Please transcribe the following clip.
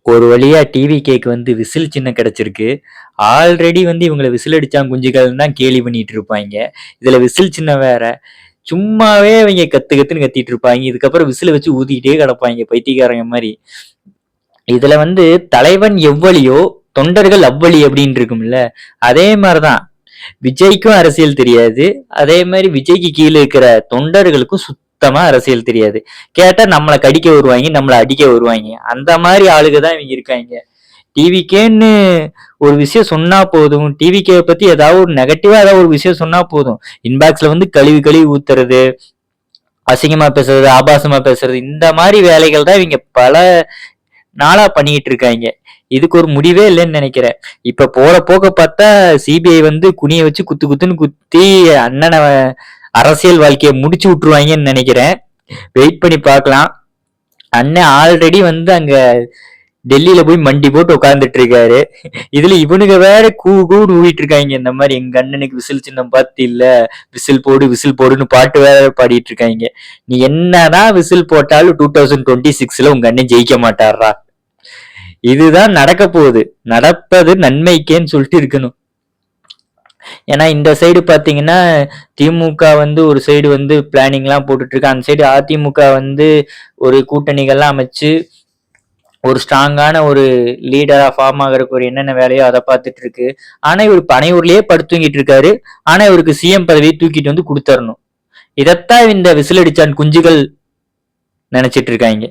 ஒரு வழியா டிவிகேக்கு வந்து விசில் சின்னம் கிடைச்சிருக்கு. ஆல்ரெடி வந்து இவங்கள விசில் அடிச்சான் குஞ்சுகள்னு தான் கேலி பண்ணிட்டு இருப்பாய்ங்க. இதுல விசில் சின்னம் வேற. சும்மாவே அவைங்க கத்து கத்துன்னு கத்திட்டு இருப்பாய்ங்க. இதுக்கப்புறம் விசில வச்சு ஊதிக்கிட்டே கிடப்பாய்ங்க பைத்தியக்காரங்க மாரி. இதுல வந்து தலைவன் எவ்வளியோ தொண்டர்கள் அவ்வளி அப்படின்னு இருக்கும்ல, அதே மாதிரிதான் விஜய்க்கும் அரசியல் தெரியாது. அதே மாதிரி விஜய்க்கு கீழே இருக்கிற தொண்டர்களுக்கும் சுத்தமா அரசியல் தெரியாது. கேட்டா நம்மளை கடிக்க வருவாங்க, நம்மளை அடிக்க வருவாங்க. அந்த மாதிரி ஆளுக தான் இவங்க இருக்காங்க. டிவிக்கேன்னு ஒரு விஷயம் சொன்னா போதும், டிவிகே பத்தி ஏதாவது ஒரு நெகட்டிவா ஏதாவது ஒரு விஷயம் சொன்னா போதும், இன்பாக்ஸ்ல வந்து கழுவி கழுவி ஊத்துறது, அசிங்கமா பேசுறது, ஆபாசமா பேசுறது, இந்த மாதிரி வேலைகள் தான் இவங்க பல நாளா பண்ணிட்டு இருக்காங்க. இதுக்கு ஒரு முடிவே இல்லைன்னு நினைக்கிறேன். இப்ப போற போக்க பார்த்தா சிபிஐ வந்து குனிய வச்சு குத்து குத்துன்னு குத்தி அண்ணனை அரசியல் வாழ்க்கையை முடிச்சு விட்டுருவாங்கன்னு நினைக்கிறேன். வெயிட் பண்ணி பார்க்கலாம். அண்ணன் ஆல்ரெடி வந்து அங்க டெல்லியில போய் மண்டி போட்டு உட்கார்ந்துட்டு இருக்காரு. இதுல இவனுங்க வேற கூன்னு ஊழிட்டு இருக்காங்க. இந்த மாதிரி எங்க அண்ணனுக்கு விசில் சின்னம் பார்த்து இல்ல, விசில் போடு விசில் போடுன்னு பாட்டு வேற பாடிட்டு இருக்காங்க. நீ என்னதான் விசில் போட்டாலும் 2026ல உங்க அண்ணன் ஜெயிக்க மாட்டாரா? இதுதான் நடக்க போகுது. நடப்பது நன்மைக்கேன்னு சொல்லிட்டு இருக்கணும். ஏன்னா இந்த சைடு பாத்தீங்கன்னா திமுக வந்து ஒரு சைடு வந்து பிளானிங் எல்லாம் போட்டுட்டு இருக்கு. அந்த சைடு அதிமுக வந்து ஒரு கூட்டணிகள்லாம் அமைச்சு ஒரு ஸ்ட்ராங்கான ஒரு லீடரா ஃபார்ம் ஆகிறதுக்கு ஒரு என்னென்ன வேலையோ அதை பார்த்துட்டு இருக்கு. ஆனா இவர் பனையூர்லயே படுத்துங்கிட்டு இருக்காரு. ஆனா இவருக்கு சிஎம் பதவியை தூக்கிட்டு வந்து கொடுத்தரணும். இதைத்தான் இந்த விசில் அடிச்சான் குஞ்சுகள் நினைச்சிட்டு இருக்காங்க.